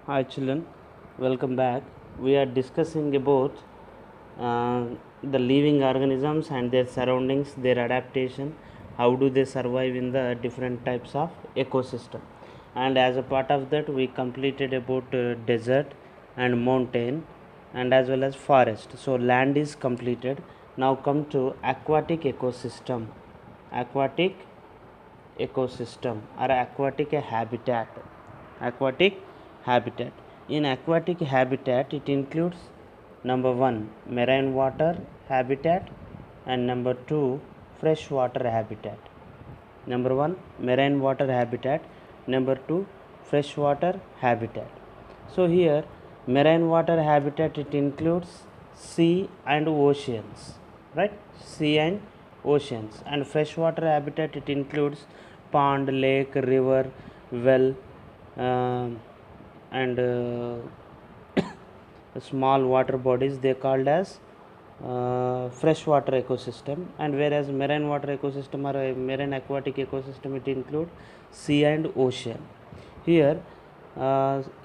Hi children, welcome back. We are discussing about uh, the living organisms and their surroundings, their adaptation, how do they survive in the different types of ecosystem. And as a part of that, we completed about desert and mountain and as well as forest. So land is completed. Now come to aquatic ecosystem. Aquatic ecosystem or aquatic habitat. Aquatic habitat. In aquatic habitat, it includes number one, marine water habitat, and number two, freshwater habitat. Number one, marine water habitat. Number two, freshwater habitat. So here, marine water habitat, it includes sea and oceans, right? Sea and oceans. And freshwater habitat, it includes pond, lake, river, well, and small water bodies, they called as freshwater ecosystem. And whereas marine water ecosystem or marine aquatic ecosystem, it include sea and ocean. Here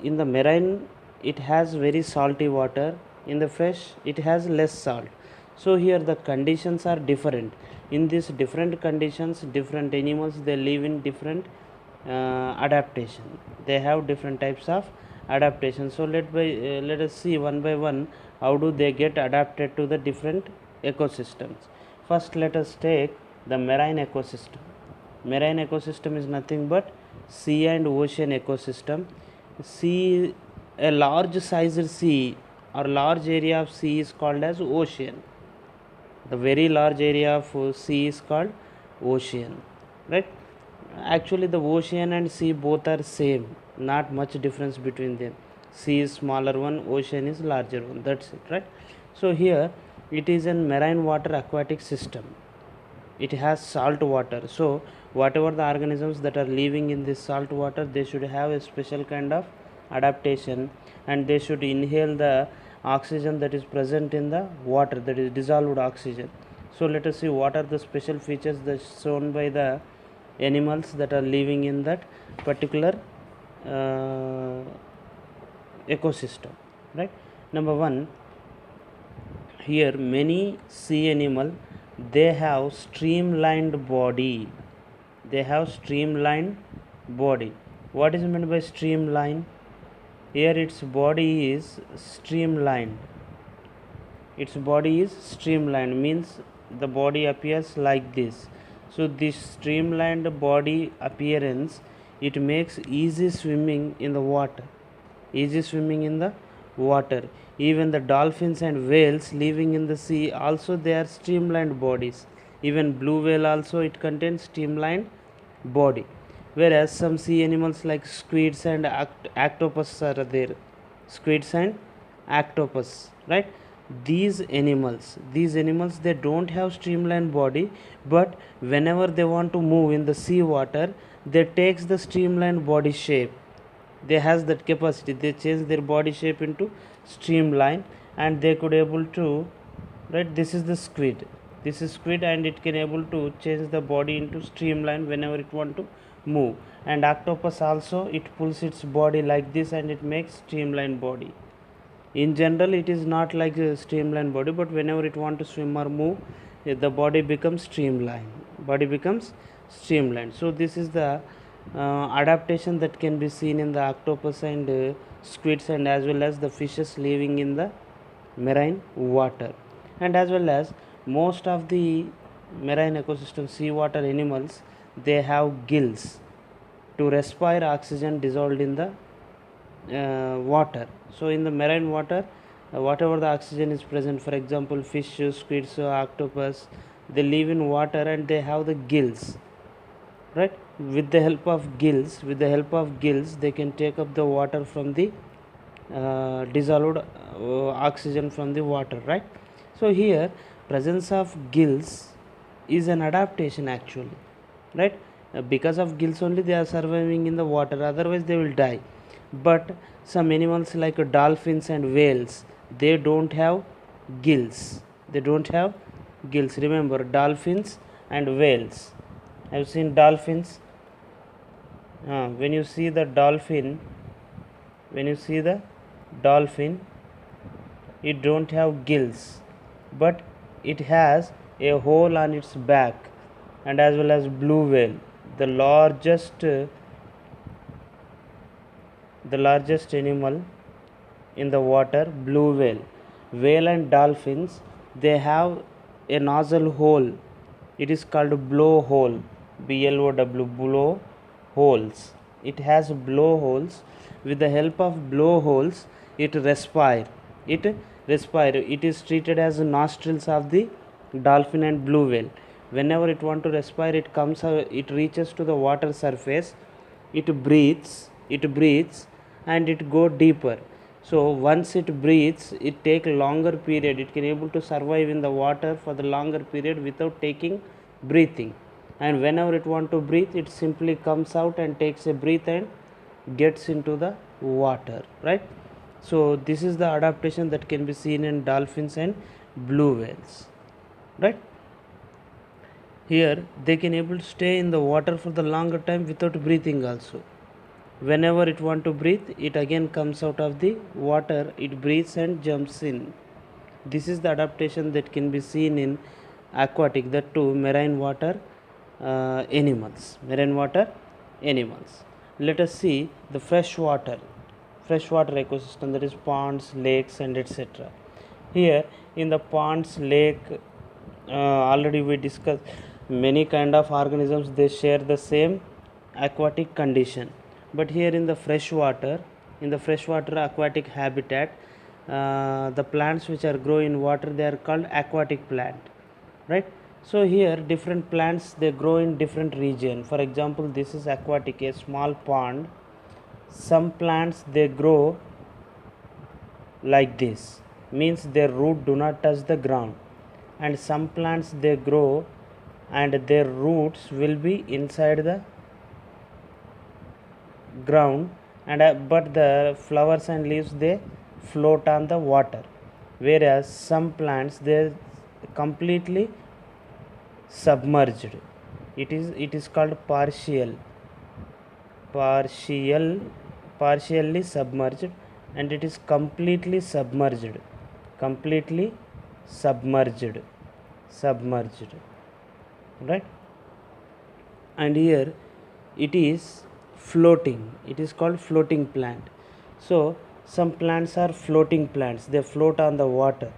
in the marine, it has very salty water. In the fresh, it has less salt. So here the conditions are different. In these different conditions, different animals, they live in different adaptation. They have different types of adaptation. So let us see one by one how do they get adapted to the different ecosystems. First, let us take the marine ecosystem. Marine ecosystem is nothing but sea and ocean ecosystem. Sea, a large sized sea or large area of sea is called as ocean. The very large area of sea is called ocean, right? Actually the ocean and sea both are same, not much difference between them. Sea is smaller one, ocean is larger one, that's it, right? So here it is a marine water aquatic system. It has salt water, so whatever the organisms that are living in this salt water, they should have a special kind of adaptation, and they should inhale the oxygen that is present in the water, that is dissolved oxygen. So let us see what are the special features that shown by the animals that are living in that particular uh, ecosystem, right? Number one, here many sea animal, they have streamlined body. They have streamlined body. What is meant by streamline? Here its body is streamlined. Its body is streamlined means the body appears like this. So this streamlined body appearance, it makes easy swimming in the water. Easy swimming in the water. Even the dolphins and whales living in the sea also, they are streamlined bodies. Even blue whale also, it contains streamlined body. Whereas some sea animals like squids and octopus are there. Squids and octopus, right? These animals, they don't have streamlined body, but whenever they want to move in the sea water, they takes the streamlined body shape. They has that capacity, they change their body shape into streamline, and they could able to, right? This is the squid. This is squid, and it can able to change the body into streamline whenever it want to move. And octopus also, it pulls its body like this and it makes streamline body. In general, it is not like a streamline body, but whenever it want to swim or move, the body becomes streamlined. So this is the adaptation that can be seen in the octopus and squids, and as well as the fishes living in the marine water. And as well as most of the marine ecosystem seawater animals, they have gills to respire oxygen dissolved in the water. So in the marine water, whatever the oxygen is present, for example fish, squids, octopus, they live in water and they have the gills, right? With the help of gills, they can take up the water from the dissolved oxygen from the water, right? So here presence of gills is an adaptation actually, right? Because of gills only they are surviving in the water, otherwise they will die. But some animals like dolphins and whales, they don't have gills. Remember, dolphins and whales. I've seen dolphins. When you see the dolphin, when you see the dolphin, it don't have gills, but it has a hole on its back. And as well as blue whale, the largest animal in the water, blue whale. Whale and dolphins, they have a nozzle hole. It is called blowhole, BLOW, blow holes. It has blowholes. With the help of blowholes, it respire. It is treated as the nostrils of the dolphin and blue whale. Whenever it want to respire, it reaches to the water surface. It breathes, and it go deeper. So once it breathes, it take longer period. It can able to survive in the water for the longer period without taking breathing. And whenever it want to breathe, it simply comes out and takes a breath and gets into the water, right? So this is the adaptation that can be seen in dolphins and blue whales, right? Here they can able to stay in the water for the longer time without breathing also. Whenever it want to breathe, it again comes out of the water, it breathes and jumps in. This is the adaptation that can be seen in aquatic, that too marine water animals. Let us see the freshwater ecosystem, that is ponds, lakes and etc. Here in the ponds, lake, already we discussed many kind of organisms, they share the same aquatic condition. But here in the freshwater aquatic habitat, the plants which are grow in water, they are called aquatic plant, right? So here different plants, they grow in different region. For example, this is aquatic, a small pond. Some plants, they grow like this, means their root do not touch the ground. And some plants, they grow and their roots will be inside the ground, and but the flowers and leaves, they float on the water. Whereas some plants, they completely submerged. It is called partially submerged, and it is completely submerged, right? And here it is floating, it is called floating plant. So some plants are floating plants, they float on the water.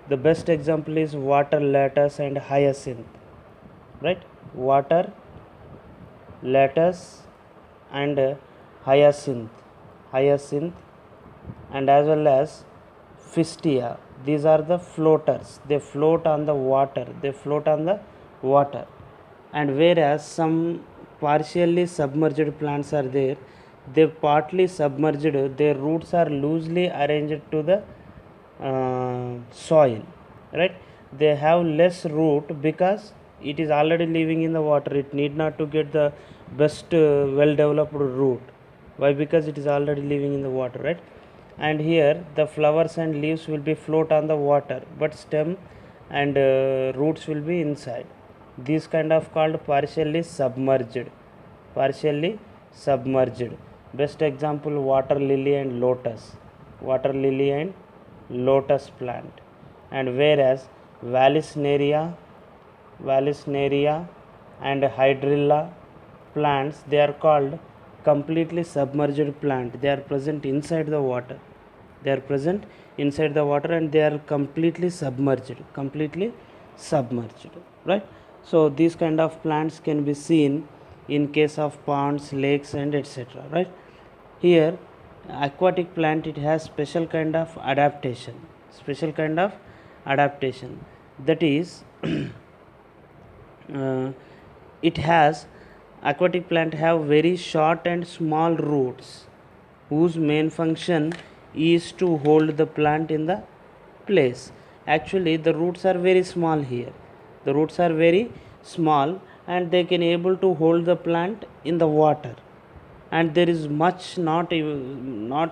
The best example is water lettuce and hyacinth, right? Water lettuce and hyacinth, and as well as Fistia. These are the floaters, they float on the water, And whereas some partially submerged plants are there, they partly submerged, their roots are loosely arranged to the soil, right? They have less root because it is already living in the water, it need not to get the best well developed root. Why? Because it is already living in the water, right? And here the flowers and leaves will be float on the water, but stem and roots will be inside. These kind of called partially submerged. Best example, water lily and lotus plant. And whereas Vallisneria and Hydrilla plants, they are called completely submerged plant. They are present inside the water, and they are completely submerged, right? So these kind of plants can be seen in case of ponds, lakes and etc., right? Here aquatic plant, it has special kind of adaptation, that is it has aquatic plant have very short and small roots, whose main function is to hold the plant in the place. Actually the roots are very small here, and they can able to hold the plant in the water. And there is much not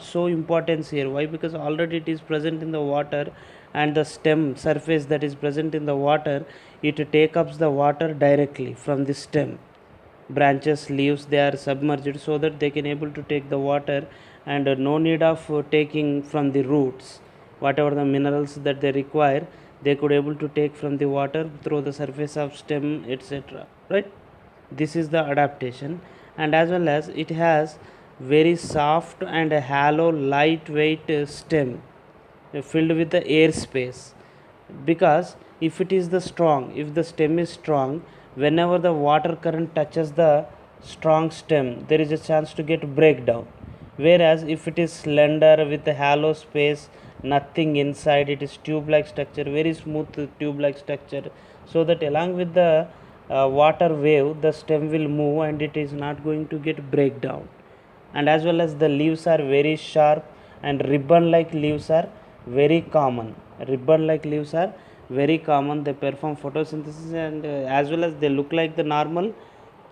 so importance here. Why? Because already it is present in the water, and the stem surface that is present in the water, it take up the water directly from the stem. Branches, leaves, they are submerged so that they can able to take the water, and no need of taking from the roots. Whatever the minerals that they require, they could able to take from the water through the surface of stem, etc. Right? This is the adaptation. And as well as it has very soft and hollow lightweight stem filled with the air space, because if it is the strong, if the stem is strong, whenever the water current touches the strong stem, there is a chance to get breakdown. Whereas if it is slender with a hollow space, nothing inside, it is tube like structure, very smooth tube like structure, so that along with the water wave the stem will move and it is not going to get breakdown. And as well as the leaves are very sharp, and ribbon like leaves are very common. Ribbon like leaves are very common. They perform photosynthesis, and as well as they look like the normal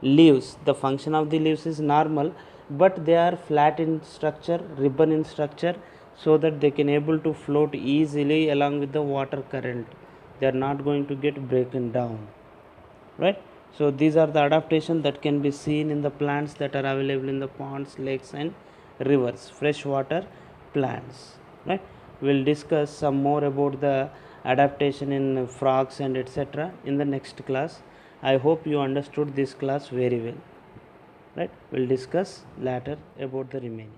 leaves. The function of the leaves is normal, but they are flat in structure, ribbon in structure, so that they can able to float easily along with the water current. They are not going to get broken down. Right? So these are the adaptation that can be seen in the plants that are available in the ponds, lakes and rivers, freshwater plants. Right? We'll discuss some more about the adaptation in frogs and etc. in the next class. I hope you understood this class very well. Right? We'll discuss later about the remaining.